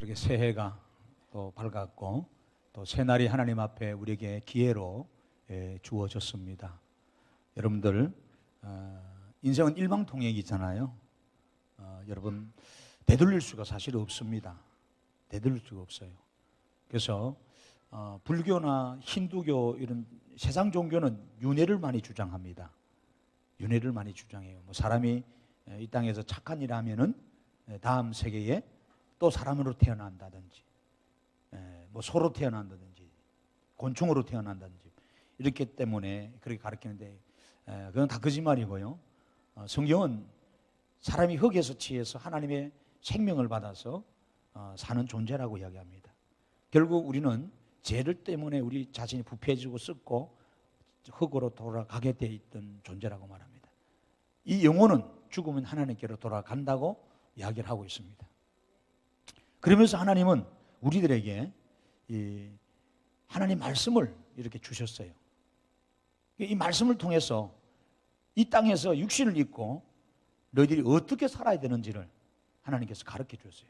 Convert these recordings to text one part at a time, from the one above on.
이렇게 새해가 또 밝았고 또 새날이 하나님 앞에 우리에게 기회로 주어졌습니다. 여러분들 인생은 일방통행이잖아요. 여러분 되돌릴 수가 사실 없습니다. 되돌릴 수가 없어요. 그래서 불교나 힌두교 이런 세상 종교는 윤회를 많이 주장합니다. 윤회를 많이 주장해요. 뭐 사람이 이 땅에서 착한 일 하면은 다음 세계에 또 사람으로 태어난다든지, 뭐 소로 태어난다든지, 곤충으로 태어난다든지 이렇기 때문에 그렇게 가르치는데 그건 다 거짓말이고요. 성경은 사람이 흙에서 취해서 하나님의 생명을 받아서 사는 존재라고 이야기합니다. 결국 우리는 죄를 때문에 우리 자신이 부패해지고 썩고 흙으로 돌아가게 돼 있던 존재라고 말합니다. 이 영혼은 죽으면 하나님께로 돌아간다고 이야기를 하고 있습니다. 그러면서 하나님은 우리들에게 이 하나님 말씀을 이렇게 주셨어요. 이 말씀을 통해서 이 땅에서 육신을 입고 너희들이 어떻게 살아야 되는지를 하나님께서 가르쳐 주셨어요.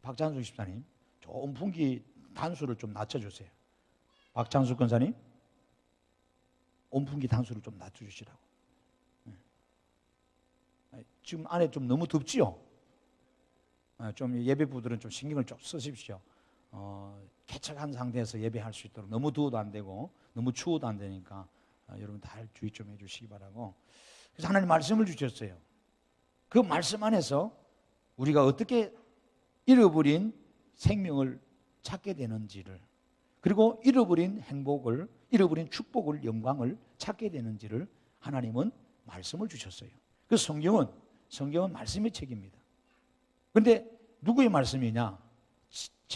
박찬수 집사님, 저 온풍기 단수를 좀 낮춰주세요. 박찬수 권사님, 온풍기 단수를 좀 낮춰주시라고. 지금 안에 좀 너무 덥지요? 좀 예배부들은 좀 신경을 좀 쓰십시오. 개척한 상태에서 예배할 수 있도록 너무 더워도 안 되고 너무 추워도 안 되니까 여러분 다 주의 좀 해주시기 바라고. 그래서 하나님 말씀을 주셨어요. 그 말씀 안에서 우리가 어떻게 잃어버린 생명을 찾게 되는지를, 그리고 잃어버린 행복을, 잃어버린 축복을, 영광을 찾게 되는지를 하나님은 말씀을 주셨어요. 그 성경은 말씀의 책입니다. 그런데 누구의 말씀이냐?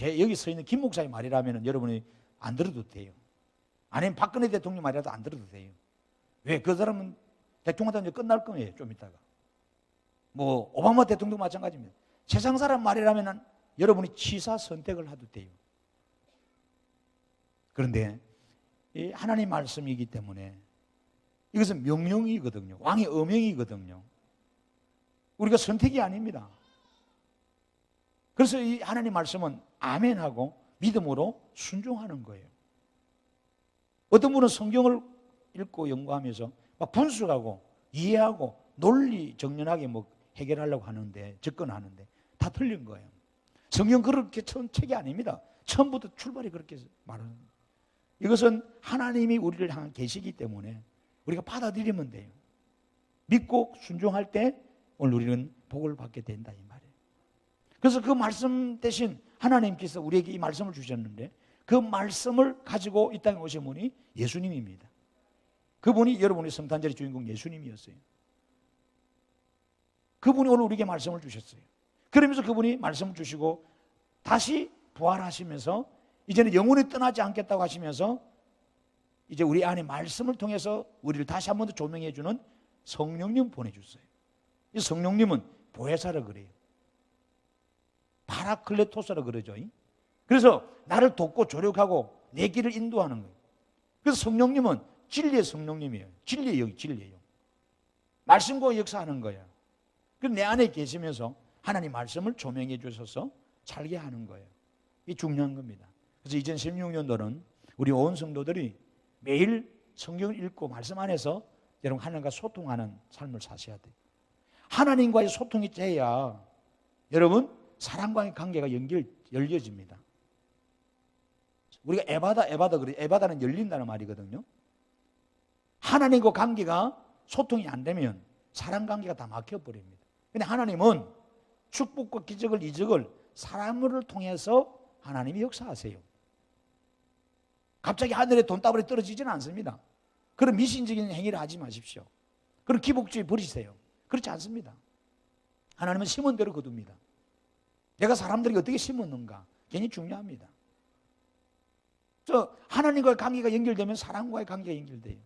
여기 서 있는 김 목사의 말이라면 여러분이 안 들어도 돼요. 아니면 박근혜 대통령 말이라도 안 들어도 돼요. 왜? 그 사람은 대통령한테 이제 끝날 거예요, 좀 이따가. 뭐 오바마 대통령도 마찬가지입니다. 세상 사람 말이라면 여러분이 취사 선택을 해도 돼요. 그런데 이 하나님 말씀이기 때문에 이것은 명령이거든요. 왕의 어명이거든요. 우리가 선택이 아닙니다. 그래서 이 하나님 말씀은 아멘하고 믿음으로 순종하는 거예요. 어떤 분은 성경을 읽고 연구하면서 막 분석하고 이해하고 논리 정연하게 뭐 해결하려고 하는데, 접근하는데 다 틀린 거예요. 성경 그렇게 처음 책이 아닙니다. 처음부터 출발이 그렇게 말하는 거예요. 이것은 하나님이 우리를 향한 계시기 때문에 우리가 받아들이면 돼요. 믿고 순종할 때 오늘 우리는 복을 받게 된다 이 말이에요. 그래서 그 말씀 대신 하나님께서 우리에게 이 말씀을 주셨는데 그 말씀을 가지고 이 땅에 오신 분이 예수님입니다. 그분이 여러분의 성탄절의 주인공 예수님이었어요. 그분이 오늘 우리에게 말씀을 주셨어요. 그러면서 그분이 말씀을 주시고 다시 부활하시면서 이제는 영원히 떠나지 않겠다고 하시면서 이제 우리 안에 말씀을 통해서 우리를 다시 한 번 더 조명해 주는 성령님 보내줬어요. 이 성령님은 보혜사라 그래요. 파라클레토스라 그러죠. 그래서 나를 돕고 조력하고 내 길을 인도하는 거예요. 그래서 성령님은 진리의 성령님이에요. 진리의 영, 진리의 영. 말씀과 역사하는 거예요. 그럼 내 안에 계시면서 하나님 말씀을 조명해 주셔서 살게 하는 거예요. 이게 중요한 겁니다. 그래서 2016년도는 우리 온 성도들이 매일 성경을 읽고 말씀 안에서 여러분 하나님과 소통하는 삶을 사셔야 돼요. 하나님과의 소통이 돼야 여러분 사람과의 관계가 열려집니다. 우리가 에바다 그래요. 에바다는 열린다는 말이거든요. 하나님과 관계가 소통이 안 되면 사람 관계가 다 막혀버립니다. 근데 하나님은 축복과 기적을, 이적을 사람을 통해서 하나님이 역사하세요. 갑자기 하늘에 돈다발이 떨어지지는 않습니다. 그런 미신적인 행위를 하지 마십시오. 그런 기복주의 버리세요. 그렇지 않습니다. 하나님은 심은 대로 거둡니다. 내가 사람들에게 어떻게 심었는가 굉장히 중요합니다. 하나님과의 관계가 연결되면 사람과의 관계가 연결돼요.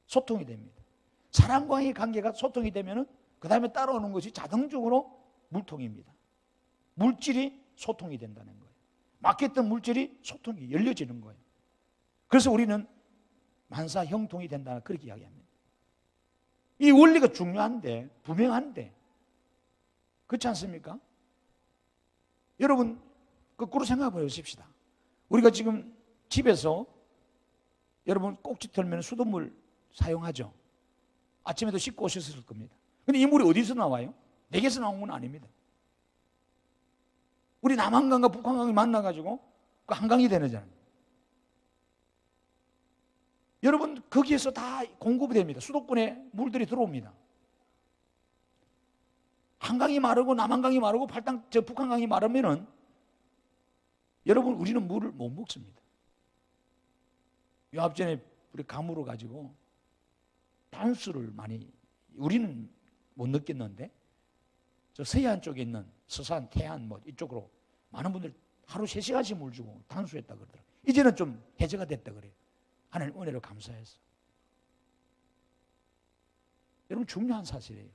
소통이 됩니다. 사람과의 관계가 소통이 되면 그 다음에 따라오는 것이 자동적으로 물통입니다. 물질이 소통이 된다는 거예요. 막혔던 물질이 소통이 열려지는 거예요. 그래서 우리는 만사 형통이 된다 그렇게 이야기합니다. 이 원리가 중요한데 분명한데 그렇지 않습니까? 여러분 거꾸로 생각해 보십시다. 우리가 지금 집에서 여러분 꼭지 털면 수돗물 사용하죠. 아침에도 씻고 오셨을 겁니다. 근데 이 물이 어디서 나와요? 내게서 나온 건 아닙니다. 우리 남한강과 북한강이 만나가지고 그 한강이 되잖아요. 여러분 거기에서 다 공급이 됩니다. 수도권에 물들이 들어옵니다. 한강이 마르고 남한강이 마르고 북한강이 마르면은 여러분 우리는 물을 못 먹습니다. 요 앞전에 우리 감으로 가지고 단수를 많이 우리는 못 느꼈는데 저 서해안 쪽에 있는 서산, 태안 뭐 이쪽으로 많은 분들 하루 3시간씩 물 주고 단수했다 그러더라고요. 이제는 좀 해제가 됐다 그래요. 하나님 은혜로 감사해서. 여러분 중요한 사실이에요.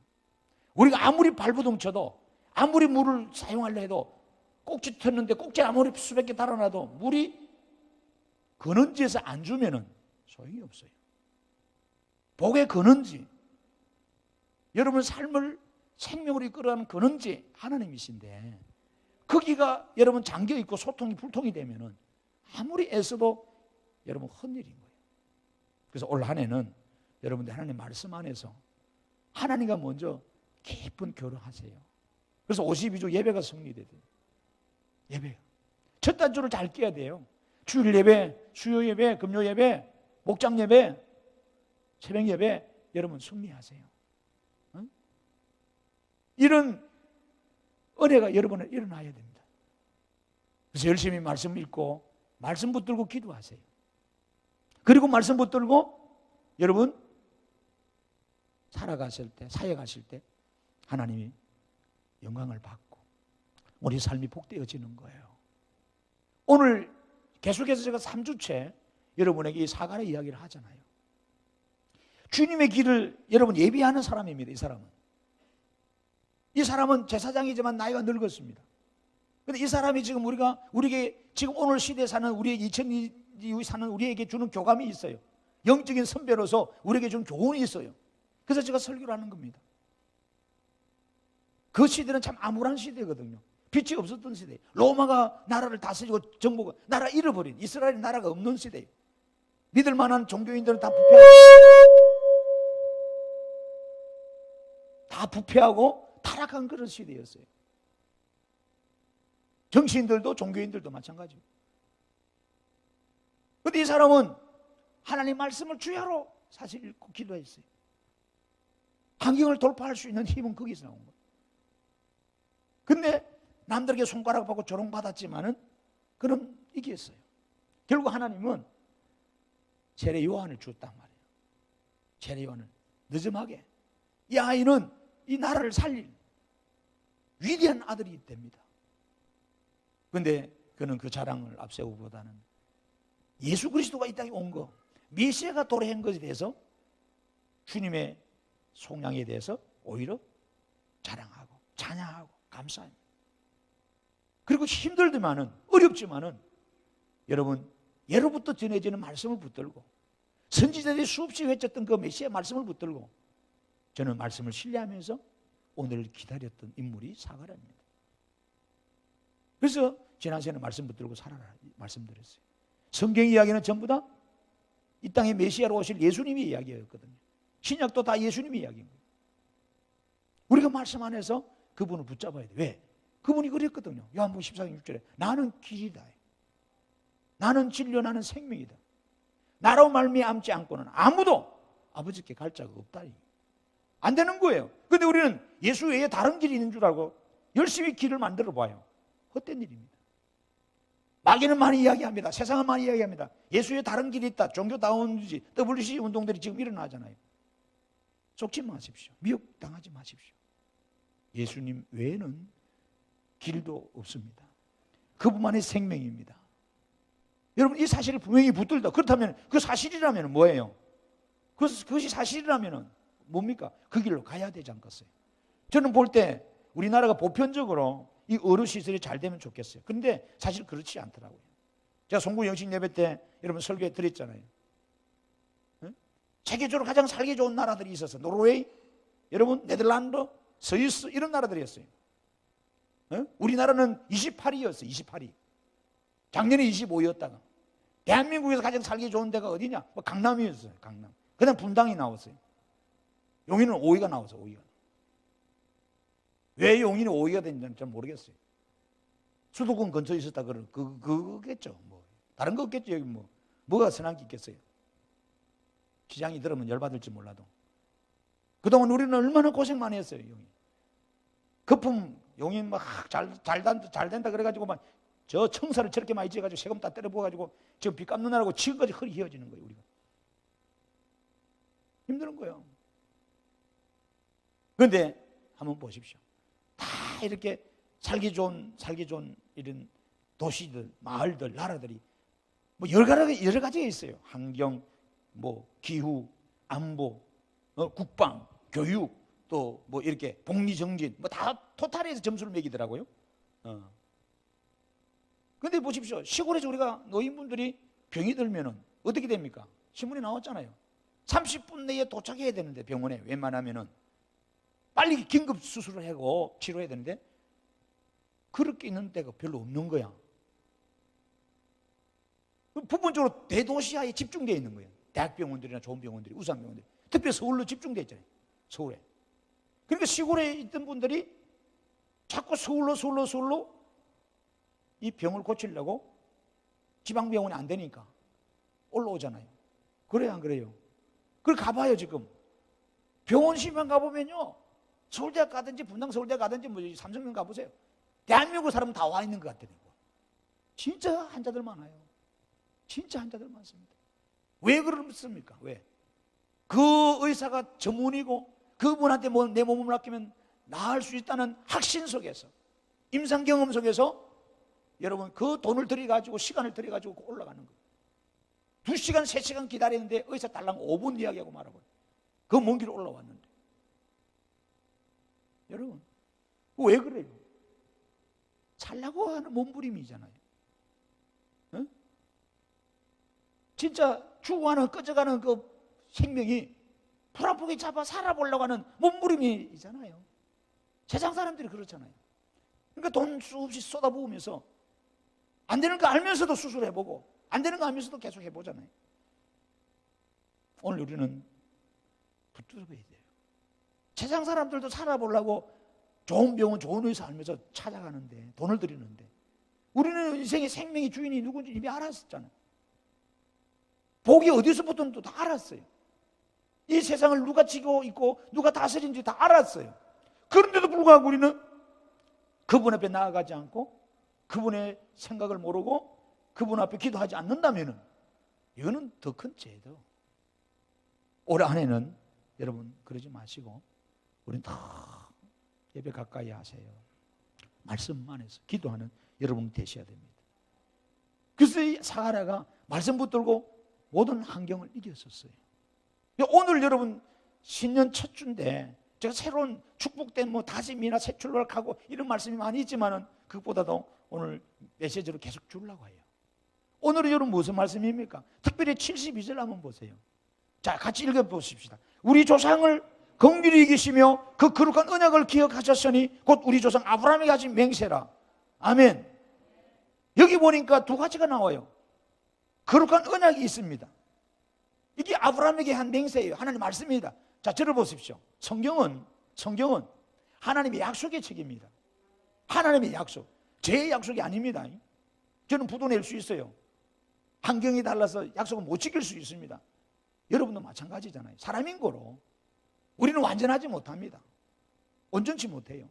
우리가 아무리 발부동 쳐도 아무리 물을 사용하려 해도 꼭지 텄는데 꼭지 아무리 수백 개 달아놔도 물이 근원지에서 안 주면은 소용이 없어요. 복의 근원지, 여러분 삶을 생명으로 이끌어가는 근원지 하나님이신데 거기가 여러분 잠겨있고 소통이 불통이 되면은 아무리 애써도 여러분 헛일인 거예요. 그래서 올 한 해는 여러분들 하나님 말씀 안에서 하나님과 먼저 깊은 교류하세요. 그래서 52주 예배가 성립돼요. 예배 첫 단추를 잘 끼야 돼요. 주일 예배, 수요 예배, 금요 예배, 목장 예배, 새벽 예배 여러분 승리하세요. 응? 이런 은혜가 여러분은 일어나야 됩니다. 그래서 열심히 말씀 읽고 말씀 붙들고 기도하세요. 그리고 말씀 붙들고 여러분 살아가실 때, 사역하실 때 하나님이 영광을 받고 우리 삶이 복되어지는 거예요. 오늘 계속해서 제가 3주째 여러분에게 이 사관의 이야기를 하잖아요. 주님의 길을 여러분 예비하는 사람입니다. 이 사람은 제사장이지만 나이가 늙었습니다. 그런데 이 사람이 지금 우리에게 지금 오늘 시대에 사는 우리의 2002 이후에 사는 우리에게 주는 교감이 있어요. 영적인 선배로서 우리에게 주는 교훈이 있어요. 그래서 제가 설교를 하는 겁니다. 그 시대는 참 암울한 시대거든요. 빛이 없었던 시대. 로마가 나라를 다스리고 정복을 나라 잃어버린 이스라엘 나라가 없는 시대예요. 믿을 만한 종교인들은 다 부패하고 타락한 그런 시대였어요. 정치인들도 종교인들도 마찬가지예요. 그런데 이 사람은 하나님 말씀을 주야로 사실 읽고 기도했어요. 환경을 돌파할 수 있는 힘은 거기서 나온 거예요. 근데 남들에게 손가락 받고 조롱받았지만은 그럼 이겼어요. 결국 하나님은 세례 요한을 주었단 말이에요. 세례 요한을 늦음하게 이 아이는 이 나라를 살릴 위대한 아들이 됩니다. 그런데 그는 그 자랑을 앞세우기보다는 예수 그리스도가 이 땅에 온 거, 메시아가 도래한 것에 대해서 주님의 속량에 대해서 오히려 자랑하고 찬양하고 감사합니다. 그리고 힘들지만은 어렵지만은 여러분 예로부터 전해지는 말씀을 붙들고 선지자들이 수없이 외쳤던 그 메시아 말씀을 붙들고 저는 말씀을 신뢰하면서 오늘을 기다렸던 인물이 사가랴입니다. 그래서 지난 시간에 말씀 붙들고 살아라 말씀드렸어요. 성경 이야기는 전부 다 이 땅에 메시아로 오실 예수님의 이야기였거든요. 신약도 다 예수님의 이야기인 거예요. 우리가 말씀 안에서 그분을 붙잡아야 돼. 왜? 그분이 그랬거든요. 요한복음 14장 6절에 나는 길이다. 나는 진료, 나는 생명이다. 나로 말미암지 않고는 아무도 아버지께 갈 자가 없다. 안 되는 거예요. 그런데 우리는 예수 외에 다른 길이 있는 줄 알고 열심히 길을 만들어 봐요. 헛된 일입니다. 마귀는 많이 이야기합니다. 세상은 많이 이야기합니다. 예수 외에 다른 길이 있다. 종교다운지 WC 운동들이 지금 일어나잖아요. 속지 마십시오. 미혹당하지 마십시오. 예수님 외에는 길도 없습니다. 그분만의 생명입니다. 여러분 이 사실을 분명히 붙들다. 그렇다면 그 사실이라면 뭐예요? 그것이 사실이라면 뭡니까? 그 길로 가야 되지 않겠어요? 저는 볼 때 우리나라가 보편적으로 이 의료시설이 잘 되면 좋겠어요. 그런데 사실 그렇지 않더라고요. 제가 송구 영신 예배 때 여러분 설교해 드렸잖아요. 세계적으로 가장 살기 좋은 나라들이 있어서 노르웨이, 여러분 네덜란드, 스위스 이런 나라들이었어요. 우리나라는 28위였어요. 28위. 작년에 25였다가 대한민국에서 가장 살기 좋은 데가 어디냐? 뭐 강남이었어요. 강남. 그다음 분당이 나왔어요. 용인은 5위가 나왔어요. 5위가. 왜 용인이 5위가 됐는지 잘 모르겠어요. 수도권 근처에 있었다 그거겠죠. 뭐 다른 거 없겠죠. 여기 뭐가 선한 게 있겠어요. 시장이 들으면 열받을지 몰라도. 그동안 우리는 얼마나 고생 많이 했어요. 용인. 거품 용인 막 잘 된다 그래가지고 막 저 청사를 저렇게 많이 지어가지고 세금 다 때려 부어가지고 지금 빚 갚느라고 지금까지 허리 휘어지는 거예요. 우리가 힘든 거예요. 그런데 한번 보십시오. 다 이렇게 살기 좋은 이런 도시들, 마을들, 나라들이 뭐 여러 가지가 있어요. 환경, 뭐 기후, 안보, 국방, 교육, 또 뭐 이렇게 복리정진, 뭐 다 토탈해서 점수를 매기더라고요. 그런데 보십시오. 시골에서 우리가 노인분들이 병이 들면은 어떻게 됩니까? 신문에 나왔잖아요. 30분 내에 도착해야 되는데 병원에 웬만하면은 빨리 긴급 수술을 하고 치료해야 되는데 그렇게 있는 데가 별로 없는 거야. 부분적으로 대도시화에 집중되어 있는 거예요. 대학병원들이나 좋은 병원들이, 우수한 병원들이. 특히 서울로 집중되어 있잖아요. 서울에. 그러니까 시골에 있던 분들이 자꾸 서울로 이 병을 고치려고 지방병원이 안 되니까 올라오잖아요. 그래요, 안 그래요? 그걸 가봐요, 지금. 병원시만 가보면요. 서울대학 가든지 분당 서울대학 가든지 뭐 삼성병원 가보세요. 대한민국 사람은 다 와 있는 것 같다니까. 진짜 환자들 많아요. 진짜 환자들 많습니다. 왜 그렇습니까? 왜? 그 의사가 전문이고 그분한테 내 몸을 맡기면 나을 수 있다는 확신 속에서, 임상 경험 속에서 여러분 그 돈을 들여가지고 시간을 들여가지고 올라가는 거예요. 2시간, 3시간 기다리는데 의사 달랑 5분 이야기하고 말아버려요. 그 먼 길 올라왔는데. 여러분 왜 그래요? 살라고 하는 몸부림이잖아요. 응? 진짜 죽어가는 꺼져가는 그 생명이 불 아프게 잡아 살아보려고 하는 몸부림이잖아요. 세상 사람들이 그렇잖아요. 그러니까 돈 수없이 쏟아부으면서 안 되는 거 알면서도 수술해보고 안 되는 거 알면서도 계속 해보잖아요. 오늘 우리는 붙들어봐야 돼요. 세상 사람들도 살아보려고 좋은 병원, 좋은 의사 알면서 찾아가는데, 돈을 들이는데, 우리는 인생의 생명의 주인이 누군지 이미 알았었잖아요. 복이 어디서부터는 다 알았어요. 이 세상을 누가 지고 있고 누가 다스리는지 다 알았어요. 그런데도 불구하고 우리는 그분 앞에 나아가지 않고 그분의 생각을 모르고 그분 앞에 기도하지 않는다면 이거는 더 큰 죄죠. 올해 안에는 여러분 그러지 마시고 우리는 더 예배 가까이 하세요. 말씀만 해서 기도하는 여러분 되셔야 됩니다. 그래서 이 사가랴가 말씀 붙들고 모든 환경을 이겼었어요. 오늘 여러분 신년 첫 주인데 제가 새로운 축복된 다짐이나 새 출발하고 이런 말씀이 많이 있지만은 그것보다도 오늘 메시지로 계속 주려고 해요. 오늘은 여러분 무슨 말씀입니까? 특별히 72절 한번 보세요. 자, 같이 읽어보십시다. 우리 조상을 긍휼히 여기시며 그 거룩한 언약을 기억하셨으니 곧 우리 조상 아브라함이 가진 맹세라. 아멘. 여기 보니까 두 가지가 나와요. 거룩한 언약이 있습니다. 이게 아브라함에게 한 맹세예요. 하나님 말씀입니다. 자, 들어보십시오. 성경은 하나님의 약속의 책입니다. 하나님의 약속. 제 약속이 아닙니다. 저는 부도 낼 수 있어요. 환경이 달라서 약속을 못 지킬 수 있습니다. 여러분도 마찬가지잖아요. 사람인 거로 우리는 완전하지 못합니다. 온전치 못해요.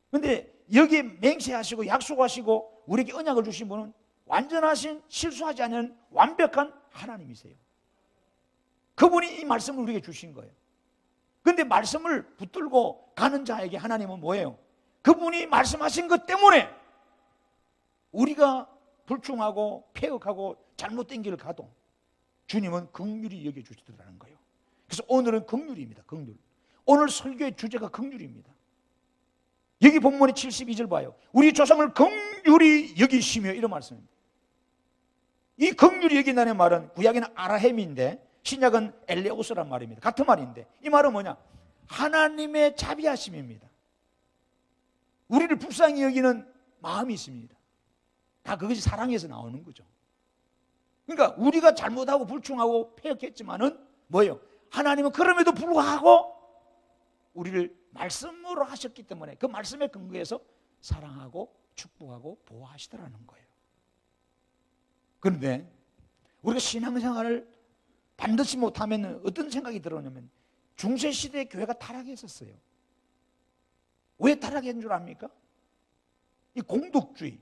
그런데 여기에 맹세하시고 약속하시고 우리에게 언약을 주신 분은 완전하신 실수하지 않는 완벽한 하나님이세요. 그분이 이 말씀을 우리에게 주신 거예요. 그런데 말씀을 붙들고 가는 자에게 하나님은 뭐예요? 그분이 말씀하신 것 때문에 우리가 불충하고 폐역하고 잘못된 길을 가도 주님은 긍휼히 여겨주시더라는 거예요. 그래서 오늘은 긍휼입니다. 긍휼. 오늘 설교의 주제가 긍휼입니다. 여기 본문의 72절 봐요. 우리 조상을 긍휼히 여기시며 이런 말씀입니다. 이 긍휼히 여긴다는 말은 구약에는 아라햄인데 신약은 엘레오스란 말입니다. 같은 말인데 이 말은 뭐냐? 하나님의 자비하심입니다. 우리를 불쌍히 여기는 마음이 있습니다. 다 그것이 사랑에서 나오는 거죠. 그러니까 우리가 잘못하고 불충하고 패역했지만은 뭐예요? 하나님은 그럼에도 불구하고 우리를 말씀으로 하셨기 때문에 그 말씀에 근거해서 사랑하고 축복하고 보호하시더라는 거예요. 그런데 우리가 신앙생활을 반드시 못하면 어떤 생각이 들었냐면 중세시대의 교회가 타락했었어요. 왜 타락한 줄 압니까? 이 공덕주의,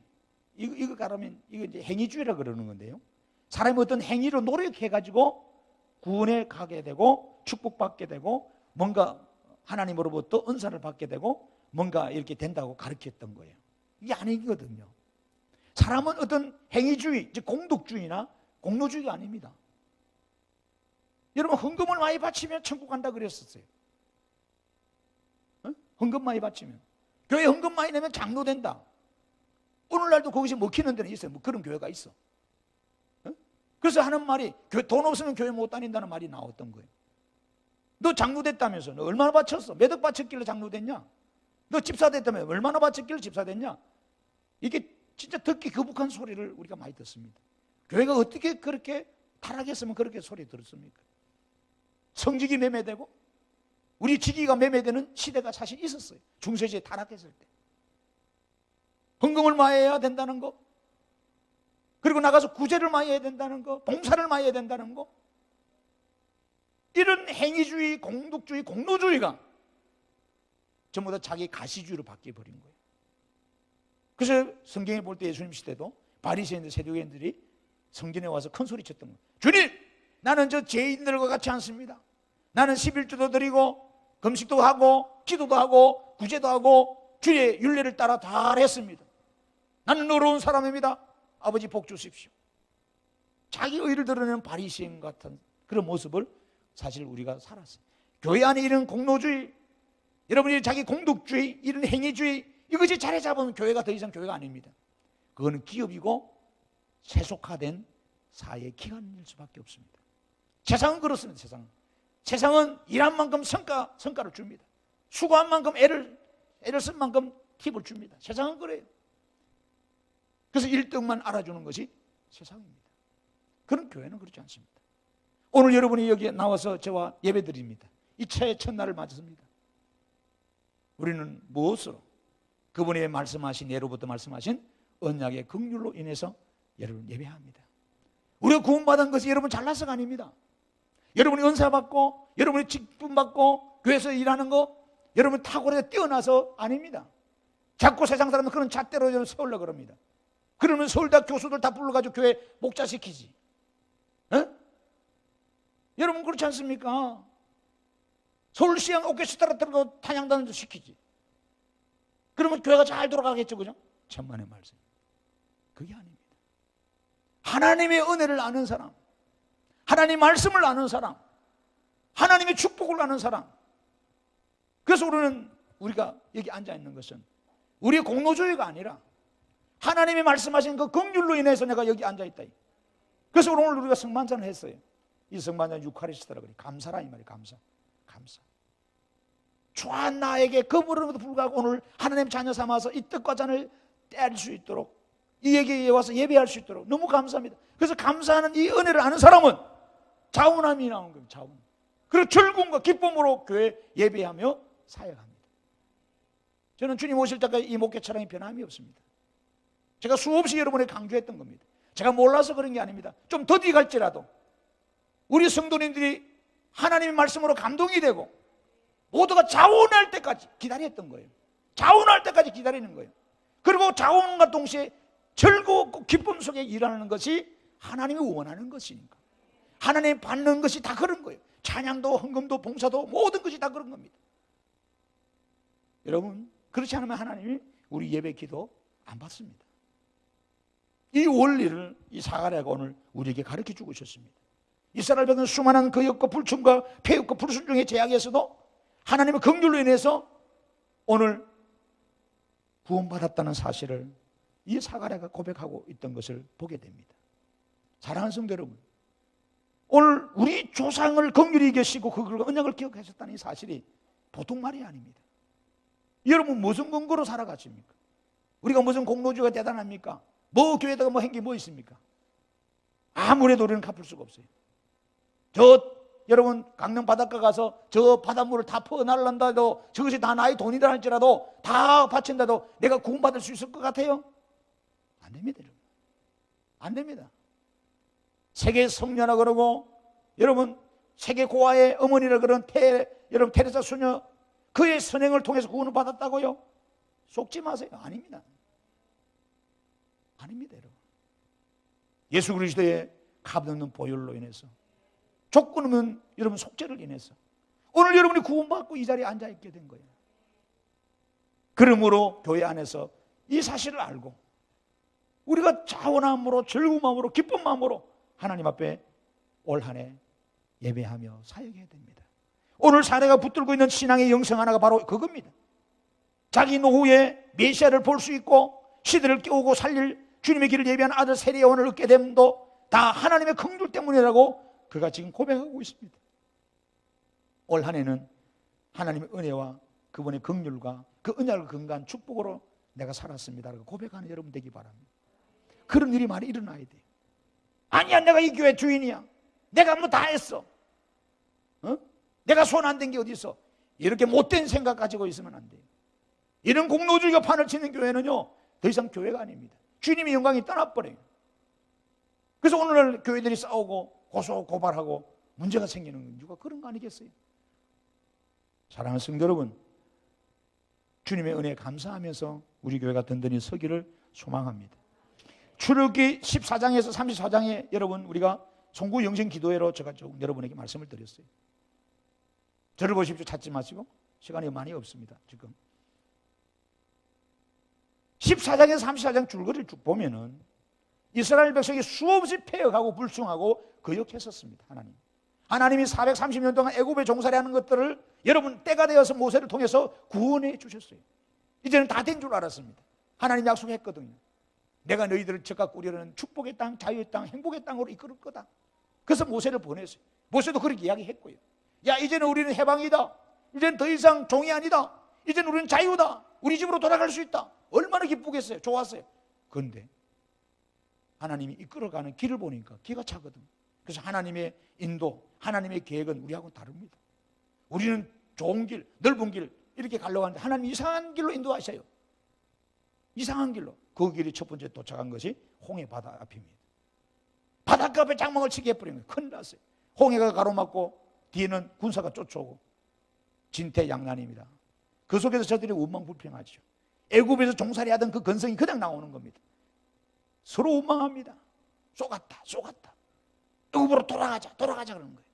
이거 가르면 이거 이제 행위주의라 그러는 건데요. 사람이 어떤 행위로 노력해가지고 구원에 가게 되고 축복받게 되고 뭔가 하나님으로부터 은사를 받게 되고 뭔가 이렇게 된다고 가르쳤던 거예요. 이게 아니거든요. 사람은 어떤 행위주의, 즉 공덕주의나 공로주의가 아닙니다. 여러분 헌금을 많이 바치면 천국 간다 그랬었어요. 헌금 많이 바치면 교회 헌금 많이 내면 장로 된다. 오늘날도 거기서 먹히는 데는 있어요. 뭐 그런 교회가 있어. 그래서 하는 말이 돈 없으면 교회 못 다닌다는 말이 나왔던 거예요. 너 장로 됐다면서 너 얼마나 바쳤어? 몇 억 바쳤길래 장로 됐냐? 너 집사 됐다며 얼마나 바쳤길래 집사 됐냐? 이게 진짜 듣기 거북한 소리를 우리가 많이 듣습니다. 교회가 어떻게 그렇게 타락했으면 그렇게 소리 들었습니까? 성직이 매매되고 우리 직위가 매매되는 시대가 사실 있었어요. 중세시대에 타락했을 때 헌금을 많이 해야 된다는 거, 그리고 나가서 구제를 많이 해야 된다는 거, 봉사를 많이 해야 된다는 거, 이런 행위주의, 공덕주의, 공로주의가 전부 다 자기 가시주의로 바뀌어버린 거예요. 그래서 성경에 볼 때 예수님 시대도 바리새인들, 세두개인들이 성전에 와서 큰 소리 쳤던 거예요. 주님, 나는 저 죄인들과 같지 않습니다. 나는 11조도 드리고 금식도 하고 기도도 하고 구제도 하고 주의 율례를 따라 다 했습니다. 나는 어려운 사람입니다. 아버지 복 주십시오. 자기 의를 드러내는 바리새인 같은 그런 모습을 사실 우리가 살았어요. 교회 안에 이런 공로주의, 여러분이 자기 공덕주의, 이런 행위주의, 이것이 자리 잡으면 교회가 더 이상 교회가 아닙니다. 그거는 기업이고 세속화된 사회의 기관일 수밖에 없습니다. 세상은 그렇습니다. 세상은 일한 만큼 성과를 줍니다. 수고한 만큼 애를 쓴 만큼 팁을 줍니다. 세상은 그래요. 그래서 1등만 알아주는 것이 세상입니다. 그런 교회는 그렇지 않습니다. 오늘 여러분이 여기에 나와서 저와 예배드립니다. 이 새해 첫날을 맞았습니다. 우리는 무엇으로? 그분이 말씀하신, 예로부터 말씀하신 언약의 긍휼로 인해서 여러분 예배합니다. 우리가 구원받은 것이 여러분 잘나서가 아닙니다. 여러분이 은사 받고, 여러분이 직분 받고, 교회에서 일하는 거, 여러분 탁월하게 뛰어나서 아닙니다. 자꾸 세상 사람은 그런 잣대로 세우려고 그럽니다. 그러면 서울대학 교수들 다 불러가지고 교회 목자시키지. 여러분 그렇지 않습니까? 서울시향 오케스트라 들고 찬양단도 시키지. 그러면 교회가 잘 돌아가겠죠, 그죠? 천만의 말씀. 그게 아닙니다. 하나님의 은혜를 아는 사람, 하나님의 말씀을 아는 사람, 하나님의 축복을 아는 사람. 그래서 우리가 여기 앉아 있는 것은 우리의 공로주의가 아니라 하나님이 말씀하신 그 긍휼로 인해서 내가 여기 앉아 있다. 그래서 오늘 우리가 성만찬을 했어요. 이 성만찬 유카리스트라 그래. 감사라 이 말이에요. 감사. 주한 나에게 거부름에도 불구하고 오늘 하나님 자녀 삼아서 이 떡과 잔을 뗄 수 있도록, 이에게 와서 예배할 수 있도록 너무 감사합니다. 그래서 감사하는 이 은혜를 아는 사람은 자원함이 나온 거예요. 자원. 그리고 즐거움과 기쁨으로 교회 예배하며 사역합니다. 저는 주님 오실 때까지 이 목회 차량이 변함이 없습니다. 제가 수없이 여러분에게 강조했던 겁니다. 제가 몰라서 그런 게 아닙니다. 좀 더디 갈지라도 우리 성도님들이 하나님의 말씀으로 감동이 되고 모두가 자원할 때까지 기다렸던 거예요. 자원할 때까지 기다리는 거예요. 그리고 자원과 동시에 즐겁고 기쁨 속에 일하는 것이 하나님이 원하는 것이니까. 하나님이 받는 것이 다 그런 거예요. 찬양도 헌금도 봉사도 모든 것이 다 그런 겁니다. 여러분 그렇지 않으면 하나님이 우리 예배 기도 안 받습니다. 이 원리를 이 사가랴가 오늘 우리에게 가르쳐 주고 있었습니다. 이스라엘 백성은 수많은 거역과 불충과 폐역과 불순종의 제약에서도 하나님의 긍휼로 인해서 오늘 구원받았다는 사실을 이 사가랴가 고백하고 있던 것을 보게 됩니다. 사랑하는 성도 여러분, 오늘 우리 조상을 긍휼히 여기시고 그걸 언약을 기억하셨다는 이 사실이 보통 말이 아닙니다. 여러분 무슨 근거로 살아가십니까? 우리가 무슨 공로주가 대단합니까? 뭐 교회다가 뭐 한 게 뭐 있습니까? 아무래도 우리는 갚을 수가 없어요. 저 여러분 강릉 바닷가 가서 저 바닷물을 다 퍼날란다 해도 저것이 다 나의 돈이라 할지라도 다 바친다도 내가 구원받을 수 있을 것 같아요? 안 됩니다. 여러분. 안 됩니다. 세계 성녀라 그러고 여러분 세계 고아의 어머니라 그런 여러분 테레사 수녀 그의 선행을 통해서 구원을 받았다고요? 속지 마세요. 아닙니다. 아닙니다. 여러분. 예수 그리스도의 값없는 보혈로 인해서 조건 없는 여러분 속죄를 인해서 오늘 여러분이 구원받고 이 자리에 앉아있게 된 거예요. 그러므로 교회 안에서 이 사실을 알고 우리가 자원함으로 즐거운 마음으로 기쁜 마음으로 하나님 앞에 올 한 해 예배하며 사역해야 됩니다. 오늘 사례가 붙들고 있는 신앙의 영성 하나가 바로 그겁니다. 자기 노후에 메시아를 볼 수 있고 시대를 깨우고 살릴 주님의 길을 예비한 아들 세례 요한을 얻게 됨도 다 하나님의 긍휼 때문이라고 그가 지금 고백하고 있습니다. 올 한 해는 하나님의 은혜와 그분의 긍휼과 그 언약을 근거한 축복으로 내가 살았습니다라고 고백하는 여러분 되기 바랍니다. 그런 일이 많이 일어나야 돼요. 아니야 내가 이 교회 주인이야. 내가 뭐 다 했어. 내가 손 안 댄 게 어디 있어. 이렇게 못된 생각 가지고 있으면 안 돼요. 이런 공로주의가 판을 치는 교회는요 더 이상 교회가 아닙니다. 주님의 영광이 떠나버려요. 그래서 오늘날 교회들이 싸우고 고소 고발하고 문제가 생기는 이유가 그런 거 아니겠어요? 사랑하는 성도 여러분, 주님의 은혜에 감사하면서 우리 교회가 든든히 서기를 소망합니다. 출애굽기 14장에서 34장에 여러분 우리가 송구 영생 기도회로 제가 조금 여러분에게 말씀을 드렸어요. 저를 보십시오. 찾지 마시고. 시간이 많이 없습니다. 지금 14장에서 34장 줄거리를 쭉 보면은 이스라엘 백성이 수없이 패역하고 불순하고 거역했었습니다. 하나님이 430년 동안 애굽에 종살이하는 것들을 여러분 때가 되어서 모세를 통해서 구원해 주셨어요. 이제는 다 된 줄 알았습니다. 하나님 약속했거든요. 내가 너희들을 적각 꾸리려는 축복의 땅, 자유의 땅, 행복의 땅으로 이끌을 거다. 그래서 모세를 보냈어요. 모세도 그렇게 이야기했고요. 야 이제는 우리는 해방이다. 이제는 더 이상 종이 아니다. 이제는 우리는 자유다. 우리 집으로 돌아갈 수 있다. 얼마나 기쁘겠어요. 좋았어요. 그런데 하나님이 이끌어가는 길을 보니까 기가 차거든. 그래서 하나님의 인도, 하나님의 계획은 우리하고는 다릅니다. 우리는 좋은 길, 넓은 길 이렇게 가려고 하는데 하나님 이상한 길로 인도하셔요. 이상한 길로. 그 길이 첫 번째 도착한 것이 홍해 바다 앞입니다. 바닷가 앞에 장막을 치게 해버린 거예요. 큰일 났어요. 홍해가 가로막고 뒤에는 군사가 쫓아오고 진퇴양난입니다. 그 속에서 저들이 원망불평하죠. 애굽에서 종살이하던 그 근성이 그냥 나오는 겁니다. 서로 원망합니다. 쏘갔다. 애굽으로 돌아가자 그러는 거예요.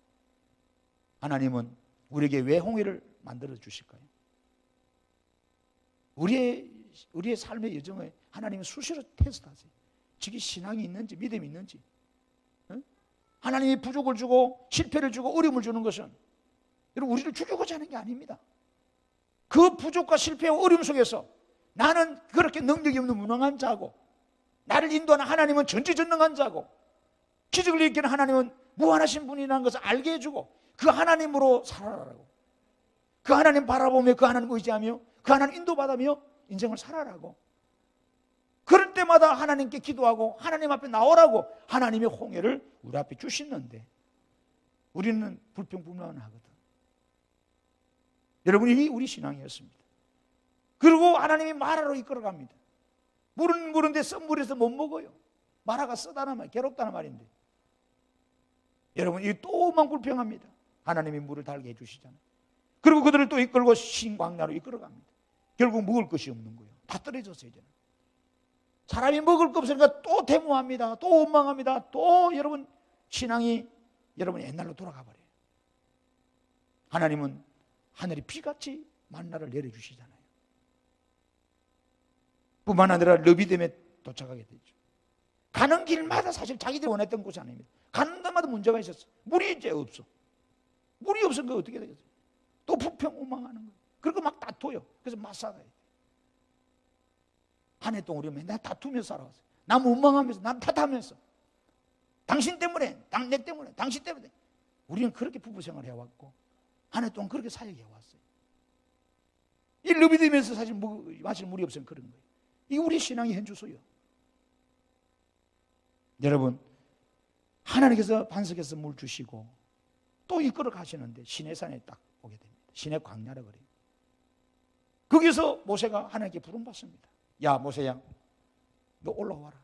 하나님은 우리에게 왜 홍해를 만들어 주실까요? 우리의 삶의 여정에 하나님은 수시로 테스트하세요. 저게 신앙이 있는지 믿음이 있는지. 하나님이 부족을 주고 실패를 주고 어려움을 주는 것은 여러분 우리를 죽이고자 하는 게 아닙니다. 그 부족과 실패와 어려움 속에서 나는 그렇게 능력이 없는 무능한 자고 나를 인도하는 하나님은 전지전능한 자고 기적을 일으키는 하나님은 무한하신 분이라는 것을 알게 해주고 그 하나님으로 살아라고, 그 하나님 바라보며 그 하나님 의지하며 그 하나님 인도받으며 인생을 살아라고. 그럴 때마다 하나님께 기도하고 하나님 앞에 나오라고 하나님의 홍해를 우리 앞에 주시는데 우리는 불평불만하거든. 여러분 이게 우리 신앙이었습니다. 그리고 하나님이 마라로 이끌어갑니다. 물은 무른데 쓴물에서 못 먹어요. 마라가 쓰다는 말, 괴롭다는 말인데 여러분 이게 또만 불평합니다. 하나님이 물을 달게 해주시잖아요. 그리고 그들을 또 이끌고 신광야로 이끌어갑니다. 결국 먹을 것이 없는 거예요. 다 떨어졌어요. 이제는 사람이 먹을 거 없으니까 또 데모합니다. 또 원망합니다. 또 여러분 신앙이 여러분 옛날로 돌아가 버려요. 하나님은 하늘이 비같이 만나를 내려주시잖아요. 뿐만 아니라 르비딤에 도착하게 되죠. 가는 길마다 사실 자기들이 원했던 곳이 아닙니다. 가는 데마다 문제가 있었어요. 물이 이제 없어. 물이 없으면 어떻게 되겠어요? 또 불평 원망하는 거예요. 그리고 막 다투어요. 그래서 맞서가요. 한 해 동안 우리 맨날 다투면서 살아왔어요. 남 원망하면서 남 탓하면서 당신 때문에, 내 때문에, 당신 때문에. 우리는 그렇게 부부생활을 해왔고 한 해 동안 그렇게 사역해왔어요. 이 르비딤에서 사실 마실 물이 없으면 그런 거예요. 이게 우리 신앙의 현주소예요. 여러분, 하나님께서 반석에서 물 주시고 또 이끌어 가시는데 시내산에 딱 오게 됩니다. 시내 광야라 그래요. 거기서 모세가 하나님께 부름받습니다. 야, 모세야, 너 올라와라.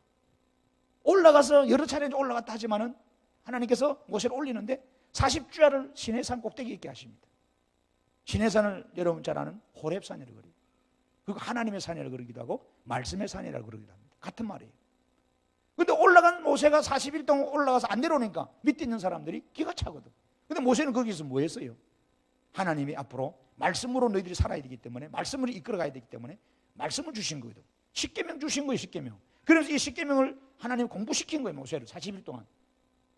올라가서 여러 차례 올라갔다 하지만은 하나님께서 모세를 올리는데 40주야를 시내산 꼭대기에 있게 하십니다. 시내산을 여러분 잘 아는 호렙산이라고 그래요. 그리고 하나님의 산이라고 그러기도 하고 말씀의 산이라고 그러기도 합니다. 같은 말이에요. 근데 올라간 모세가 40일 동안 올라가서 안 내려오니까 밑에 있는 사람들이 기가 차거든. 근데 모세는 거기서 뭐 했어요? 하나님이 앞으로 말씀으로 너희들이 살아야 되기 때문에, 말씀으로 이끌어 가야 되기 때문에 말씀을 주신 거거든. 십계명 주신 거예요, 십계명. 그래서 이 십계명을 하나님이 공부시킨 거예요, 모세를 40일 동안.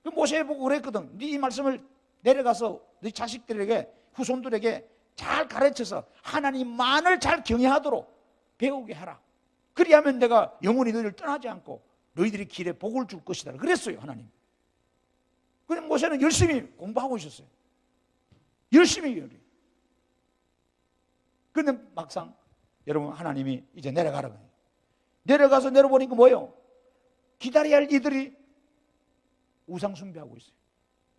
그 모세 보고 그랬거든. 네 이 말씀을 내려가서 네 자식들에게, 후손들에게 잘 가르쳐서 하나님만을 잘 경외하도록 배우게 하라. 그리하면 내가 영원히 너희를 떠나지 않고 너희들이 길에 복을 줄 것이다. 그랬어요, 하나님. 근데 모세는 열심히 공부하고 있었어요. 열심히. 그런데 막상 여러분, 하나님이 이제 내려가라고 해요. 내려가서 내려보니까 뭐예요? 기다려야 할 이들이 우상 숭배하고 있어요.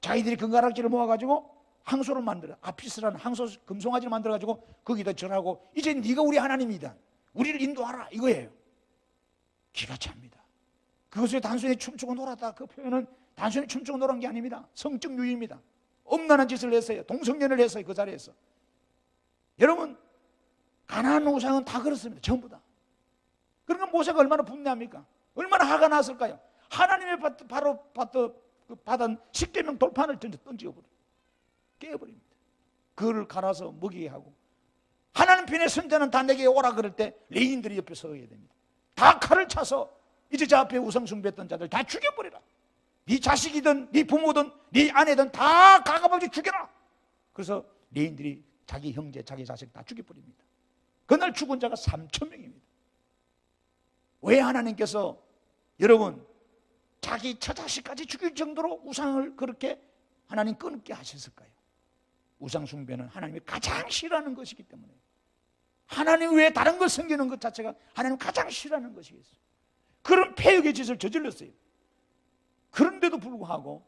자기들이 금가락지를 모아가지고 항소를 만들어, 아피스라는 항소 금송아지를 만들어가지고 거기다 절하고, 이제 네가 우리 하나님이다, 우리를 인도하라, 이거예요. 기가 찹니다. 그것을 단순히 춤추고 놀았다, 그 표현은 단순히 춤추고 놀은 게 아닙니다. 성적 유의입니다. 엄란한 짓을 했어요. 동성연을 했어요, 그 자리에서. 여러분, 가나안 우상은 다 그렇습니다. 전부 다. 그러니까 모세가 얼마나 분노합니까? 얼마나 화가 났을까요? 하나님의 바로 받은 십계명 돌판을 던져버려요. 깨버립니다. 그를 갈아서 먹이게 하고, 하나님 편의 선자는 다 내게 오라 그럴 때 레인들이 옆에 서게 됩니다. 다 칼을 차서 이제 저 앞에 우상 숭배했던 자들 다 죽여버리라. 네 자식이든 네 부모든 네 아내든 다 가감없이 죽여라. 그래서 레인들이 자기 형제 자기 자식 다 죽여버립니다. 그날 죽은 자가 3,000명입니다. 왜 하나님께서 여러분 자기 처자식까지 죽일 정도로 우상을 그렇게 하나님 끊게 하셨을까요? 우상 숭배는 하나님이 가장 싫어하는 것이기 때문에, 하나님 외에 다른 걸 섬기는 것 자체가 하나님 가장 싫어하는 것이겠어요. 그런 폐역의 짓을 저질렀어요. 그런데도 불구하고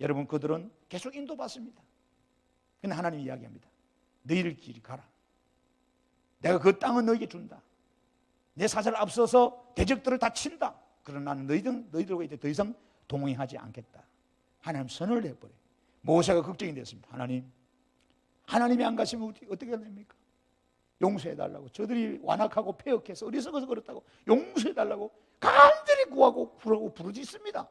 여러분, 그들은 계속 인도받습니다. 근데 하나님이 이야기합니다. 너희들 길이 가라. 내가 그 땅은 너에게 준다. 내 사자를 앞서서 대적들을 다 친다. 그러나 나는 너희들과 이제 더 이상 동행하지 않겠다. 하나님 선언을 해버려요. 모세가 걱정이 됐습니다. 하나님이 안 가시면 어떻게 해야 됩니까? 용서해달라고. 저들이 완악하고 폐역해서 어리석어서 그렇다고 용서해달라고 간절히 구하고 부르짖습니다.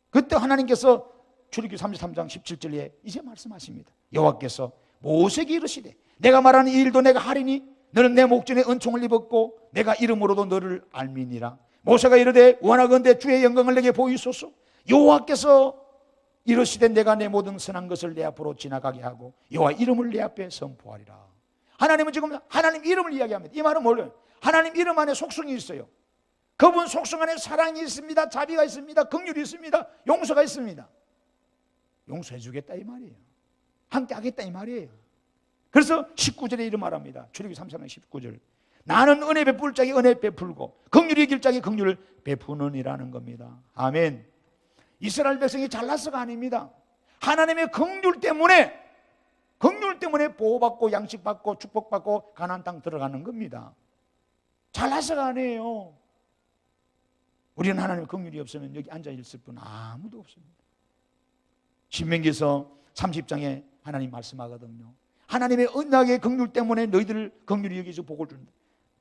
그때 하나님께서 출애굽기 33장 17절에 이제 말씀하십니다. 여호와께서 모세에게 이르시되 내가 말하는 이 일도 내가 하리니 너는 내 목전에 은총을 입었고 내가 이름으로도 너를 알미니라. 모세가 이르되 원하건대 주의 영광을 내게 보이소서. 여호와께서 이르시되 내가 내 모든 선한 것을 내 앞으로 지나가게 하고 여호와 이름을 내 앞에 선포하리라. 하나님은 지금 하나님 이름을 이야기합니다. 이 말은 뭐예요? 하나님 이름 안에 속성이 있어요. 그분 속성 안에 사랑이 있습니다. 자비가 있습니다. 긍휼이 있습니다. 용서가 있습니다. 용서해 주겠다 이 말이에요. 함께 하겠다 이 말이에요. 그래서 19절에 이런 말합니다. 출애굽기 33장 19절. 나는 은혜 베풀 자에게 은혜 베풀고 긍휼이 이길 자에게 긍휼을 베푸느니라는 겁니다. 아멘. 이스라엘 백성이 잘나서가 아닙니다. 하나님의 긍휼 때문에 보호받고 양식받고 축복받고 가나안 땅 들어가는 겁니다. 잘나서가 아니에요. 우리는 하나님의 긍휼이 없으면 여기 앉아 있을 분 아무도 없습니다. 신명기서 30장에 하나님 말씀하거든요. 하나님의 언약의 긍휼 때문에 너희들을 긍휼히 여기서 복을 준다.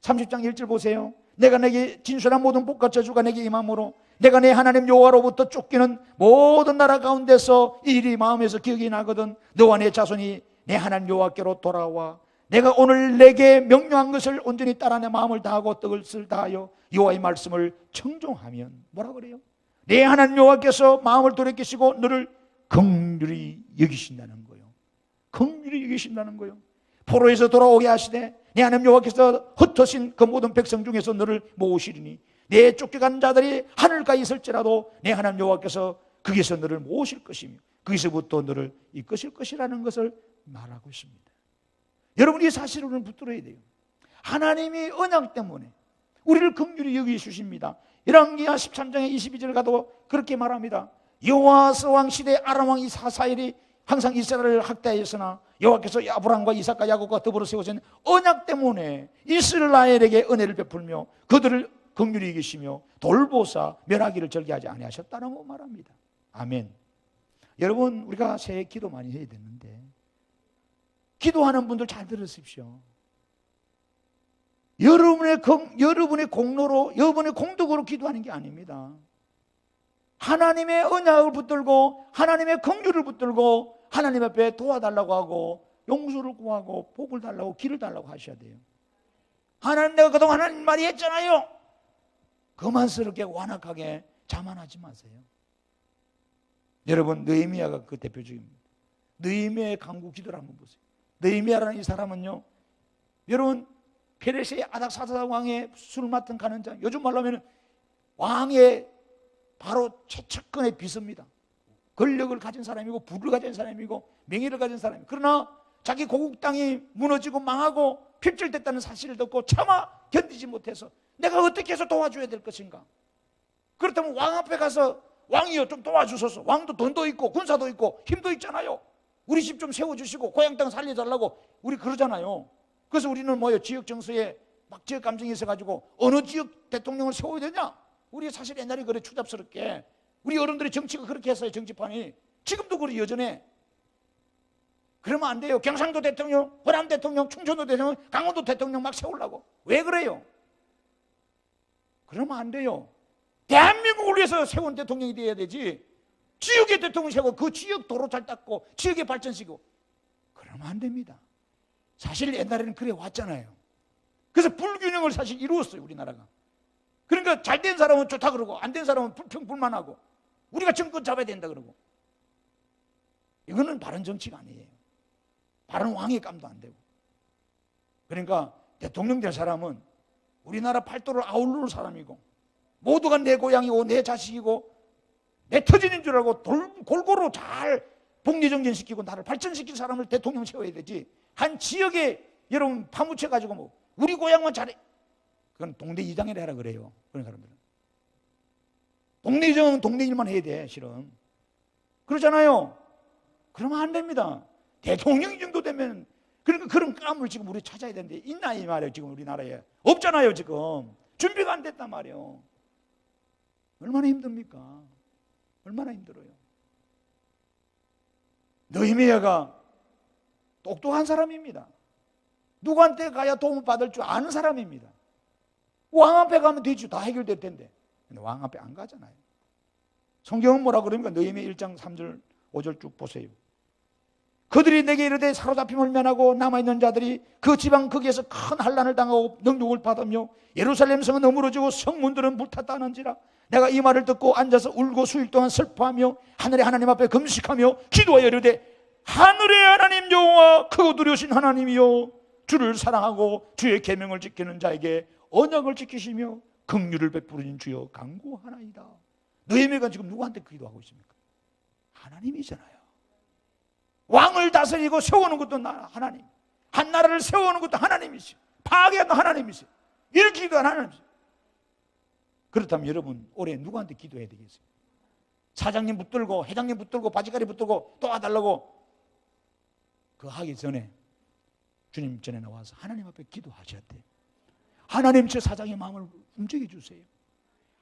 30장 1절 보세요. 내가 내게 진술한 모든 복과 저주가 내게 임함으로 내가 내 하나님 여호와로부터 쫓기는 모든 나라 가운데서 이 일이 마음에서 기억이 나거든. 너와 내 자손이 내 하나님 여호와께로 돌아와 내가 오늘 내게 명령한 것을 온전히 따라 내 마음을 다하고 뜻을 다하여 여호와의 말씀을 청종하면 뭐라 그래요? 내 하나님 여호와께서 마음을 돌이키시고 너를 긍휼히 여기신다는 거예요. 긍휼히 여기신다는 거예요. 포로에서 돌아오게 하시되 내 하나님 여호와께서 흩어진 그 모든 백성 중에서 너를 모으시리니 내 쫓겨간 자들이 하늘가에 있을지라도 내 하나님 여호와께서 거기서 너를 모으실 것이며 거기서부터 너를 이끄실 것이라는 것을 말하고 있습니다. 여러분, 이 사실을 붙들어야 돼요. 하나님이 언약 때문에 우리를 긍휼히 여기주십니다. 열왕기하 13장의 22절 가도 그렇게 말합니다. 여호아스 왕 시대 아람 왕 이사사엘이 항상 이스라엘을 학대하였으나 여호와께서 아브라함과 이삭과 야곱과 더불어 세우신 언약 때문에 이스라엘에게 은혜를 베풀며 그들을 긍휼히 여기시며 돌보사 멸하기를 절개하지 아니하셨다는 거 말합니다. 아멘. 여러분, 우리가 새해 기도 많이 해야 되는데 기도하는 분들 잘 들으십시오. 여러분의 공로로, 여러분의 공덕으로 기도하는 게 아닙니다. 하나님의 언약을 붙들고 하나님의 긍휼을 붙들고 하나님 앞에 도와달라고 하고 용서를 구하고 복을 달라고 길을 달라고 하셔야 돼요. 하나님, 내가 그동안 하나님 말이 했잖아요. 거만스럽게 완악하게 자만하지 마세요. 여러분, 느헤미야가 그 대표적입니다. 느헤미야의 간구 기도를 한번 보세요. 느헤미야라는 이 사람은요, 여러분, 페르시아의 아닥사스다 왕의 술 맡은 가는 자, 요즘 말로 하면 왕의 바로 최측근의 비서입니다. 권력을 가진 사람이고 부를 가진 사람이고 명예를 가진 사람이고, 그러나 자기 고국 땅이 무너지고 망하고 필절됐다는 사실을 듣고 차마 견디지 못해서 내가 어떻게 해서 도와줘야 될 것인가. 그렇다면 왕 앞에 가서 왕이여 좀 도와주소서. 왕도 돈도 있고 군사도 있고 힘도 있잖아요. 우리 집 좀 세워주시고 고향 땅 살려달라고 우리 그러잖아요. 그래서 우리는 뭐예요? 지역 정서에 막 지역 감정이 있어가지고 어느 지역 대통령을 세워야 되냐? 우리 사실 옛날에 그래 추잡스럽게 우리 어른들이 정치가 그렇게 했어요. 정치판이 지금도 그래 여전해. 그러면 안 돼요. 경상도 대통령, 호남 대통령, 충청도 대통령, 강원도 대통령 막 세우려고. 왜 그래요? 그러면 안 돼요. 대한민국을 위해서 세운 대통령이 돼야 되지. 지역의 대통령 세우고 그 지역 도로 잘 닦고 지역에 발전시키고 그러면 안 됩니다. 사실 옛날에는 그래 왔잖아요. 그래서 불균형을 사실 이루었어요, 우리나라가. 그러니까 잘된 사람은 좋다 그러고 안 된 사람은 불평불만하고 우리가 정권 잡아야 된다 그러고. 이거는 바른 정치가 아니에요. 바른 왕의 감도 안 되고. 그러니까 대통령 될 사람은 우리나라 팔도를 아우르는 사람이고 모두가 내 고향이고 내 자식이고 내 터진인 줄 알고 골고루 잘 복리정전시키고 나를 발전시킨 사람을 대통령 세워야 되지. 한 지역에 여러분 파묻혀가지고 뭐 우리 고향만 잘해. 그건 동네 이장이라 하라 그래요. 그런 사람들은. 동네 이장은 동네 일만 해야 돼, 실은. 그러잖아요. 그러면 안 됩니다. 대통령 정도 되면, 그러니까 그런 감을 지금 우리 찾아야 되는데, 있나 이 말이에요, 지금 우리나라에. 없잖아요, 지금. 준비가 안 됐단 말이에요. 얼마나 힘듭니까? 얼마나 힘들어요. 느헤미야가 똑똑한 사람입니다. 누구한테 가야 도움을 받을 줄 아는 사람입니다. 왕 앞에 가면 되죠. 다 해결될 텐데. 근데 왕 앞에 안 가잖아요. 성경은 뭐라 그러니까 느헤미야 1장 3절 5절 쭉 보세요. 그들이 내게 이르되 사로잡힘을 면하고 남아있는 자들이 그 지방 거기에서 큰 환난을 당하고 능력을 받으며 예루살렘 성은 어무러지고 성문들은 불탔다는지라. 내가 이 말을 듣고 앉아서 울고 수일 동안 슬퍼하며 하늘의 하나님 앞에 금식하며 기도하여 이르되 하늘의 하나님 여호와 크고 두려우신 하나님이여 주를 사랑하고 주의 계명을 지키는 자에게 언약을 지키시며 긍휼을 베푸는 주여 간구하나이다. 느헤미야가 지금 누구한테 기도하고 있습니까? 하나님이잖아요. 왕을 다스리고 세우는 것도 하나님, 한 나라를 세우는 것도 하나님이시오. 파괴하는 하나님이시오. 이렇게 기도하는 하나님이시오. 그렇다면 여러분 올해 누구한테 기도해야 되겠어요? 사장님 붙들고 회장님 붙들고 바지가리 붙들고 도와달라고 그거 하기 전에 주님 전에 나와서 하나님 앞에 기도하셔야 돼요. 하나님, 저 사장의 마음을 움직여 주세요.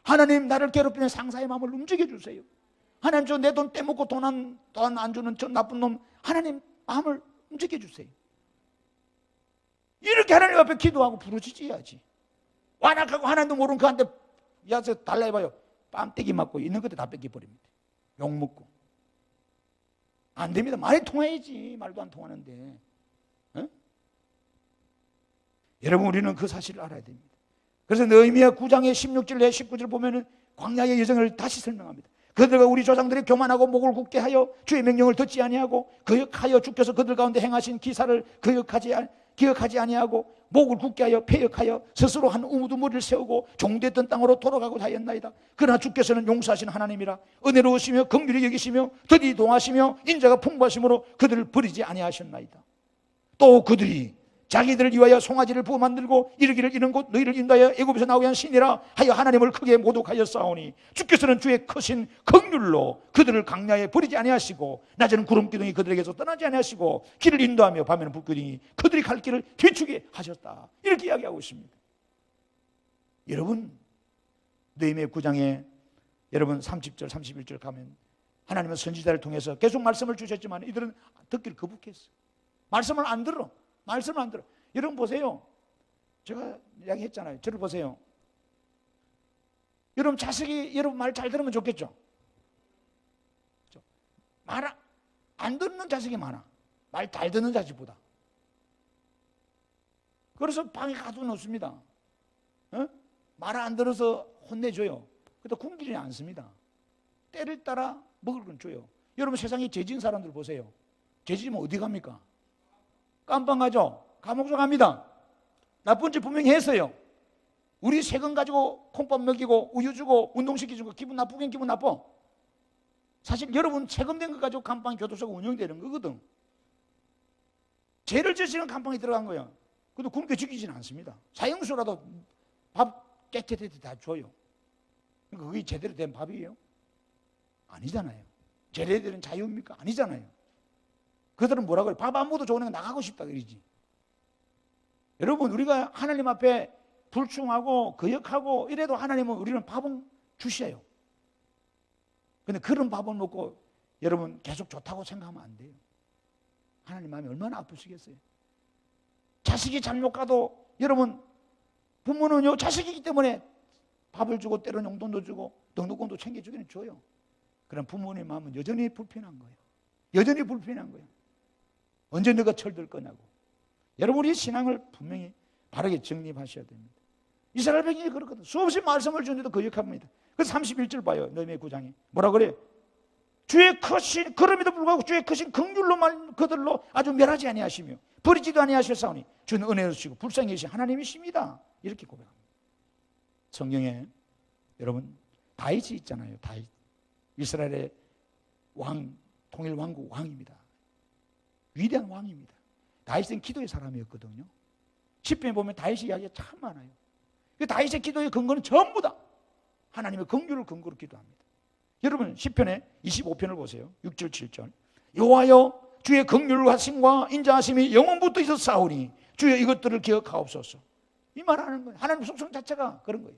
하나님, 나를 괴롭히는 상사의 마음을 움직여 주세요. 하나님, 저 내 돈 떼먹고 돈 안 주는 저 나쁜 놈, 하나님 마음을 움직여 주세요. 이렇게 하나님 앞에 기도하고 부르짖어야지. 완악하고 하나님도 모르는 그한테 야서 달라 해봐요. 뺨때기 맞고 있는 것도 다 뺏겨버립니다. 욕먹고. 안 됩니다. 말이 통해야지. 말도 안 통하는데. 어? 여러분, 우리는 그 사실을 알아야 됩니다. 그래서 느헤미야 9장의 16절 19절 보면은 광야의 여정을 다시 설명합니다. 그들과 우리 조상들이 교만하고 목을 굳게 하여 주의 명령을 듣지 아니하고 거역하여 주께서 그들 가운데 행하신 기사를 기억하지 아니하고 목을 굳게 하여 패역하여 스스로 한 우두머리를 세우고 종되던 땅으로 돌아가고자 하였나이다. 그러나 주께서는 용서하신 하나님이라 은혜로우시며 긍휼히 여기시며 더디 동하시며 인자가 풍부하심으로 그들을 버리지 아니하셨나이다. 또 그들이 자기들을 위하여 송아지를 부어 만들고 이르기를 이는 곧 너희를 인도하여 애굽에서 나오게 한 신이라 하여 하나님을 크게 모독하였사오니 주께서는 주의 크신 긍휼로 그들을 강야에 버리지 아니하시고 낮에는 구름 기둥이 그들에게서 떠나지 아니하시고 길을 인도하며 밤에는 불 기둥이 그들이 갈 길을 비추게 하셨다. 이렇게 이야기하고 있습니다. 여러분, 느헤미야 9장에 여러분 30절 31절 가면 하나님은 선지자를 통해서 계속 말씀을 주셨지만 이들은 듣기를 거북했어. 말씀을 안 들어. 여러분 보세요. 제가 이야기했잖아요. 저를 보세요. 여러분 자식이 여러분 말 잘 들으면 좋겠죠. 말 안 듣는 자식이 많아. 말 잘 듣는 자식보다. 그래서 방에 가둬놓습니다. 말 안 들어서 혼내줘요. 그래도 굶기지 않습니다. 때를 따라 먹을 건 줘요. 여러분 세상에 죄 지은 사람들 보세요. 죄 지으면 어디 갑니까? 깜빵 가죠. 감옥서 갑니다. 나쁜 짓 분명히 했어요. 우리 세금 가지고 콩밥 먹이고 우유 주고 운동시키고 기분 나쁘긴 기분 나빠. 사실 여러분 세금된 거 가지고 감방 교도소가 운영되는 거거든. 죄를 지으시는 감방에 들어간 거야. 그래도 굶겨 죽이지는 않습니다. 사형수라도 밥 깨끗하게 다 줘요. 그게 제대로 된 밥이에요? 아니잖아요. 제대로 된 자유입니까? 아니잖아요. 그들은 뭐라고 그래? 밥 안 먹어도 좋으니까 나가고 싶다 그러지. 여러분 우리가 하나님 앞에 불충하고 거역하고 이래도 하나님은 우리는 밥은 주셔요. 근데 그런 밥을 먹고 여러분 계속 좋다고 생각하면 안 돼요. 하나님 마음이 얼마나 아프시겠어요. 자식이 잘못 가도 여러분 부모는요 자식이기 때문에 밥을 주고 때로는 용돈도 주고 등록금도 챙겨주기는 줘요. 그럼 부모님 마음은 여전히 불편한 거예요. 여전히 불편한 거예요. 언제 너가 철들 거냐고. 여러분 우리 신앙을 분명히 바르게 정립하셔야 됩니다. 이스라엘 백성이 그렇거든. 수없이 말씀을 주는데도 거역합니다. 그래서 31절 봐요. 느헤미야 9장에 뭐라 그래? 주의 크신 그럼에도 불구하고 주의 크신 긍휼로만 그들로 아주 멸하지 아니하시며 버리지도 아니하셨사오니 주는 은혜로우시고 불쌍히 계신 하나님이십니다. 이렇게 고백합니다. 성경에 여러분 다윗이 있잖아요. 다윗 이스라엘의 왕, 통일 왕국 왕입니다. 위대한 왕입니다. 다윗은 기도의 사람이었거든요. 시편에 보면 다윗의 이야기가 참 많아요. 다윗의 기도의 근거는 전부 다 하나님의 긍휼을 근거로 기도합니다. 여러분 시편의 25편을 보세요. 6절 7절 여호와여 주의 긍휼하심과 인자하심이 영원부터 있었사오니 주여 이것들을 기억하옵소서. 이 말하는 거예요. 하나님 속성 자체가 그런 거예요.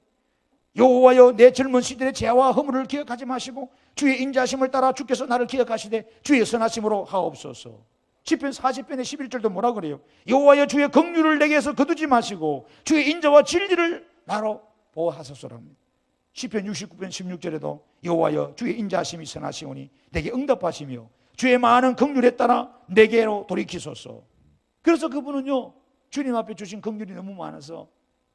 여호와여 내 젊은 시절의 죄와 허물을 기억하지 마시고 주의 인자하심을 따라 주께서 나를 기억하시되 주의 선하심으로 하옵소서. 시편 40편의 11절도 뭐라 그래요? 여호와여 주의 긍휼을 내게서 거두지 마시고 주의 인자와 진리를 나로 보호하소서랍니다. 시편 69편 16절에도 여호와여 주의 인자하심이 선하시오니 내게 응답하시며 주의 많은 긍휼에 따라 내게로 돌이키소서. 그래서 그분은요 주님 앞에 주신 긍휼이 너무 많아서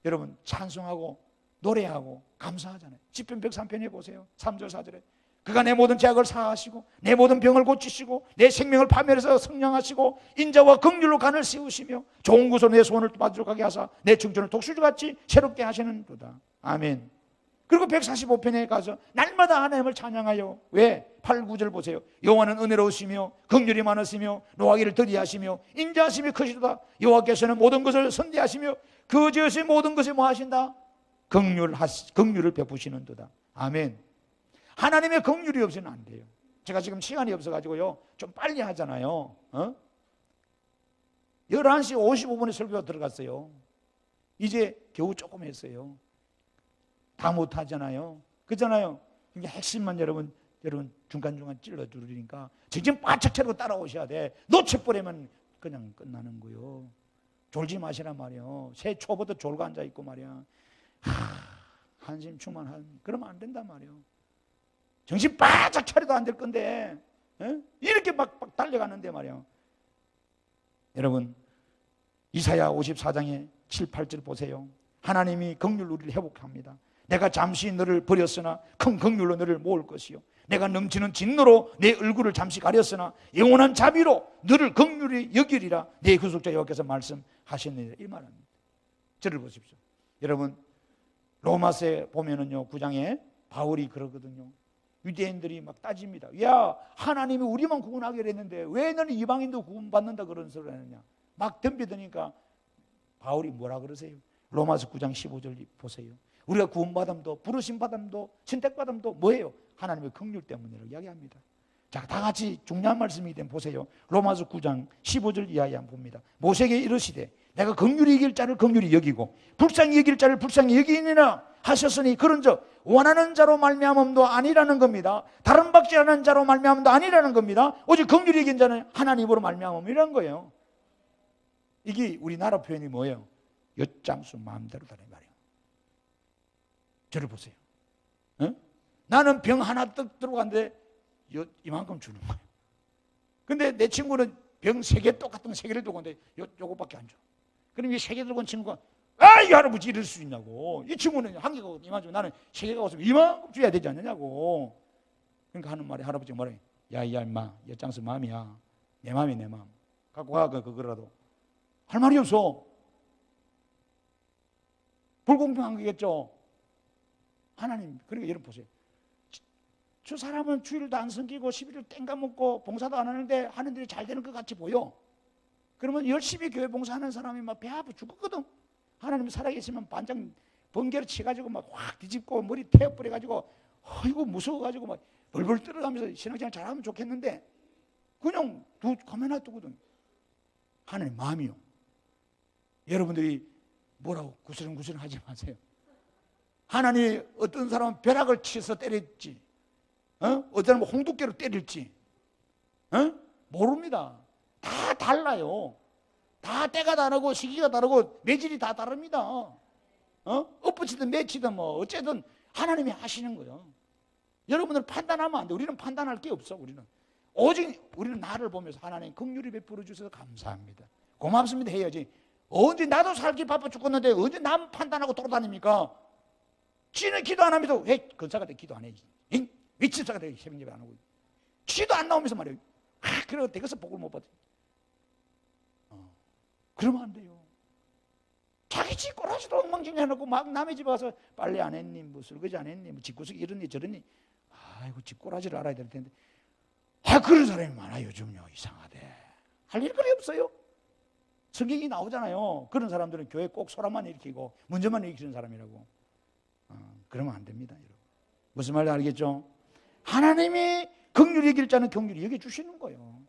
여러분 찬송하고 노래하고 감사하잖아요. 시편 103편에 보세요. 3절 4절에 그가 내 모든 죄악을 사하시고 내 모든 병을 고치시고 내 생명을 파멸해서 성량하시고 인자와 긍휼로 간을 씌우시며 좋은 곳으로 내 소원을 만족하게 하사 내 청춘을 독수리같이 새롭게 하시는도다. 아멘. 그리고 145편에 가서 날마다 하나님을 찬양하여 왜? 8, 9절 보세요. 여호와는 은혜로우시며 긍휼이 많으시며 노하기를 더디하시며 인자하심이 크시도다. 여호와께서는 모든 것을 선대하시며 그 지으신 모든 것에 뭐 하신다? 긍휼을 베푸시는도다. 아멘. 하나님의 긍휼이 없으면 안 돼요. 제가 지금 시간이 없어가지고요 좀 빨리 하잖아요. 11시 55분에 설교가 들어갔어요. 이제 겨우 조금 했어요. 다 못하잖아요. 그렇잖아요. 그러니까 핵심만 여러분 중간중간 찔러주니까 정신 바짝 차리고 따라오셔야 돼. 놓쳐버리면 그냥 끝나는 거요. 졸지 마시란 말이요. 새 초부터 졸고 앉아있고 말이야. 한심 충만한 그러면 안 된단 말이요. 정신 바짝 차려도 안 될 건데 이렇게 막 달려가는데 말이야. 여러분 이사야 54장에 7, 8절 보세요. 하나님이 긍휼로 우리를 회복합니다. 내가 잠시 너를 버렸으나 큰 긍휼로 너를 모을 것이요 내가 넘치는 진노로 내 얼굴을 잠시 가렸으나 영원한 자비로 너를 긍휼히 여기리라 내 구속자 여호와께서 말씀하셨느니라. 이 말입니다. 저를 보십시오. 여러분 로마서에 보면은요 9장에 바울이 그러거든요. 유대인들이 막 따집니다. 야 하나님이 우리만 구원하기로 했는데 왜 너는 이방인도 구원받는다 그런 소리를 하느냐. 막 덤비드니까 바울이 뭐라 그러세요? 로마서 9장 15절 보세요. 우리가 구원받음도 부르심받음도 선택받음도 뭐예요? 하나님의 긍휼 때문이라고 이야기합니다. 자, 다 같이 중요한 말씀이 된 보세요. 로마서 9장 15절 이하에 한번 봅니다. 모세에게 이르시되 내가 긍휼히 여길 자를 긍휼히 여기고 불쌍히 여길 자를 불쌍히 여기니라 하셨으니 그런즉 원하는 자로 말미암음도 아니라는 겁니다. 다른 받지 않은 자로 말미암음도 아니라는 겁니다. 오직 긍휼히 여긴 자는 하나님으로 말미암음이라는 거예요. 이게 우리나라 표현이 뭐예요? 엿장수 마음대로다는 말이에요. 저를 보세요. 어? 나는 병 하나 떡 들어갔는데 이만큼 주는 거예요. 근데 내 친구는 병 3개 똑같은 3개를 들고 있는데 요거밖에 안 줘. 그럼 이 3개 들고 온 친구가 이 할아버지 이럴 수 있냐고. 이 친구는 한 개가 이만큼, 나는 3개가 없으면 이만큼 줘야 되지 않느냐고. 그러니까 하는 말이, 할아버지가 말해, 야 이 할마 엿장수 마음이야. 내 마음이 내 마음. 갖고 가 그거라도. 할 말이 없어. 불공평한 거겠죠. 하나님, 그러니까 여러분 보세요. 저 사람은 주일도 안 섬기고 11일 땡가먹고 봉사도 안 하는데 하는 일이 잘 되는 것 같이 보여. 그러면 열심히 교회 봉사하는 사람이 막 배 아파 죽었거든. 하나님이 살아계시면 반장 번개를 치가지고 막 확 뒤집고 머리 태워버려가지고 이거 무서워가지고 막 벌벌 떨어가면서 신앙생활 잘하면 좋겠는데 그냥 가만 놔두거든. 하나님 마음이요. 여러분들이 뭐라고 구슬렁구슬렁 하지 마세요. 하나님 어떤 사람은 벼락을 치서 때렸지, 어떤 사람은 홍두깨로 때릴지, 모릅니다. 다 달라요. 다 때가 다르고 시기가 다르고 매질이 다 다릅니다. 엎어치든 매치든 뭐 어쨌든 하나님이 하시는 거예요. 여러분들 판단하면 안 돼. 우리는 판단할 게 없어. 오직 우리는 나를 보면서 하나님 긍휼히 베풀어 주셔서 감사합니다, 고맙습니다 해야지. 언제 나도 살기 바빠 죽겠는데 언제 남 판단하고 돌아다닙니까? 지는 기도 안 하면서 왜 근사가 돼 기도 안 해? 미친 사가 돼 새벽 예배 안 하고 지도 안 나오면서 말이에요. 그래서 대거서 복을 못 받아. 그러면 안 돼요. 자기 집 꼬라지도 엉망진창 해놓고 막 남의 집 가서 빨래 안 했니, 뭐 설거지 안 했니, 뭐 집구석이 이러니 저러니. 아이고 집 꼬라지를 알아야 될 텐데. 그런 사람이 많아요 요즘요. 이상하대. 할 일거리 없어요. 성경이 나오잖아요. 그런 사람들은 교회 꼭 소란만 일으키고 문제만 일으키는 사람이라고. 그러면 안 됩니다, 여러분. 무슨 말인지 알겠죠? 하나님이 긍휼히 여길 자는 긍휼히 여겨주시는 거예요.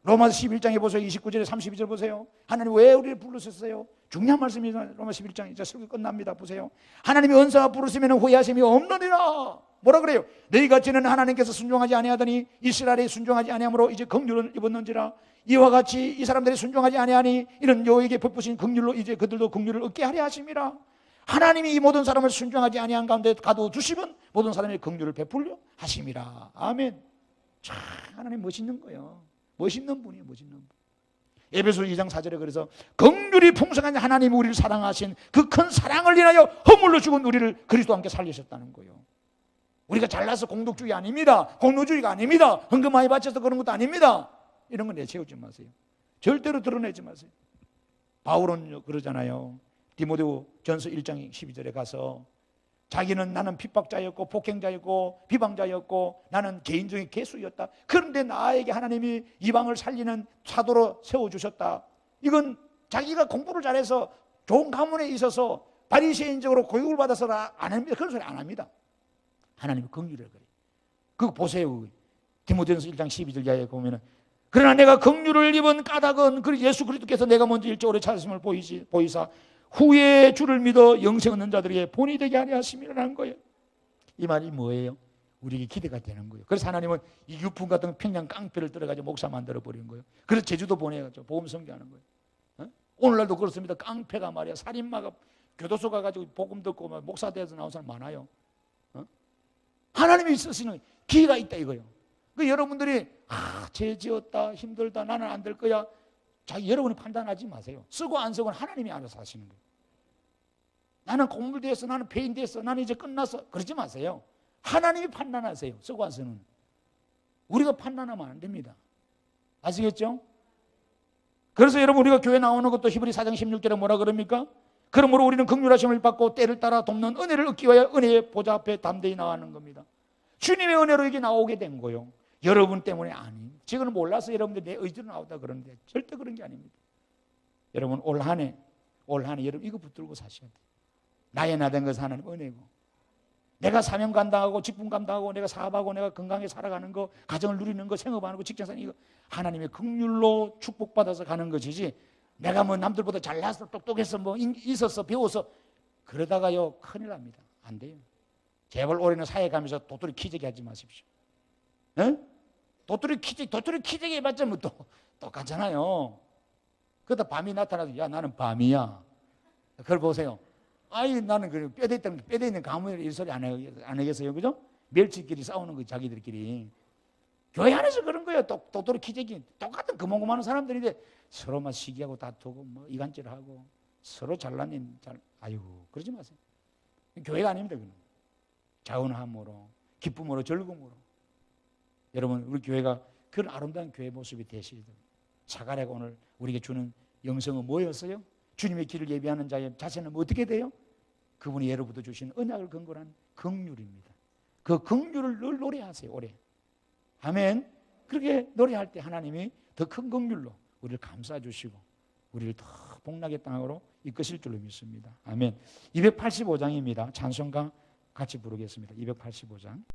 로마서 11장에 보세요. 29절에 32절 보세요. 하나님 왜 우리를 부르셨어요? 중요한 말씀이죠. 로마서 11장 이제 설교 끝납니다. 보세요. 하나님이 언사와 부르시면 후회하심이 없느니라. 뭐라 그래요? 너희가 전에는 하나님께서 순종하지 아니하더니 이스라엘이 순종하지 아니함으로 이제 긍휼을 입었는지라. 이와 같이 이 사람들이 순종하지 아니하니 이런 여호에게 베푸신 긍휼로 이제 그들도 긍휼을 얻게 하려 하심이라. 하나님이 이 모든 사람을 순종하지 아니한 가운데 가둬두시면 모든 사람의 긍휼을 베풀려 하심이라. 아멘. 참 하나님 멋있는 거예요. 멋있는 분이에요. 멋있는 분. 에베소 2장 4절에 그래서 긍휼이 풍성한 하나님이 우리를 사랑하신 그 큰 사랑을 인하여 허물로 죽은 우리를 그리스도와 함께 살리셨다는 거예요. 우리가 잘나서 공덕주의 아닙니다. 공로주의가 아닙니다. 헌금 많이 바쳐서 그런 것도 아닙니다. 이런 거 내세우지 마세요. 절대로 드러내지 마세요. 바울은 그러잖아요. 디모데 전서 1장 12절에 가서 자기는 나는 핍박자였고 폭행자였고 비방자였고 나는 개인적인 개수였다. 그런데 나에게 하나님이 이방을 살리는 사도로 세워주셨다. 이건 자기가 공부를 잘해서 좋은 가문에 있어서 바리새인적으로 교육을 받아서 안 합니다. 그런 소리 안 합니다. 하나님이 긍휼을 그래요. 그거 보세요. 디모데전서 1장 12절 이하에 보면은 그러나 내가 긍휼을 입은 까닭은 그 예수 그리스도께서 내가 먼저 일찍 오래 찾았음을 보이사 후에 주를 믿어 영생 얻는 자들에게 본이 되게 하려 하심이라는 거예요. 이 말이 뭐예요? 우리에게 기대가 되는 거예요. 그래서 하나님은 이 유품 같은 평양 깡패를 들어가지고 목사 만들어 버린 거예요. 그래서 제주도 보내가지고 복음 선교하는 거예요. 오늘날도 그렇습니다. 깡패가 말이야, 살인마가 교도소 가가지고 복음 듣고 목사 돼서 나온 사람 많아요. 하나님이 쓰시는 기회가 있다 이거예요. 그 여러분들이 죄 지었다, 힘들다, 나는 안 될 거야. 여러분이 판단하지 마세요. 쓰고 안 쓰고는 하나님이 알아서 하시는 거예요. 나는 공물되었어, 나는 폐인되었어, 나는 이제 끝났어. 그러지 마세요. 하나님이 판단하세요. 쓰고 안 쓰는. 우리가 판단하면 안 됩니다. 아시겠죠? 그래서 여러분 우리가 교회 나오는 것도 히브리 4장 16절에 뭐라 그럽니까? 그러므로 우리는 긍휼하심을 받고 때를 따라 돕는 은혜를 얻기 위하여 은혜의 보좌 앞에 담대히 나가는 겁니다. 주님의 은혜로 여기 나오게 된 거예요. 여러분 때문에 아닙니다. 지금은 몰라서 여러분들 내 의지로 나오다 그러는데 절대 그런 게 아닙니다. 여러분 올 한 해 올 한 해 여러분 이거 붙들고 사셔야 돼요. 나의 나 된 것은 하나님 은혜고, 내가 사명 감당하고 직분 감당하고 내가 사업하고 내가 건강하게 살아가는 거, 가정을 누리는 거, 생업하는 거, 직장생 이거 하나님의 긍휼로 축복받아서 가는 것이지, 내가 뭐 남들보다 잘나서 똑똑해서 뭐 있어서 배워서 그러다가요 큰일 납니다. 안 돼요. 제발 올해는 사회 가면서 도토리 키재기 하지 마십시오. 에? 도토리 키재기 해봤자 뭐 또 똑같잖아요. 그러다 밤이 나타나서 야 나는 밤이야. 그걸 보세요. 아이 나는 그 뼈대 있는 가문에 이 소리 안 하겠어요, 그죠? 멸치끼리 싸우는 거 자기들끼리. 교회 안에서 그런 거예요. 도토리 키재기 똑같은 거만고만한 사람들인데 서로 막 시기하고 다투고 뭐 이간질하고 서로 잘난 아이고 그러지 마세요. 교회가 아닙니다. 그는 자원함으로 기쁨으로 즐거움으로 여러분 우리 교회가 그런 아름다운 교회 모습이 되시리도록 사가랴가 오늘 우리에게 주는 영성은 뭐였어요? 주님의 길을 예비하는 자의 자세는 어떻게 돼요? 그분이 예로부터 주신 언약을 근거로 한 긍휼입니다. 그 긍휼을 늘 노래하세요. 오래. 아멘. 그렇게 노래할 때 하나님이 더 큰 긍휼로 우리를 감싸 주시고 우리를 더 복락의 땅으로 이끄실 줄로 믿습니다. 아멘. 285장입니다. 찬송가 같이 부르겠습니다. 285장.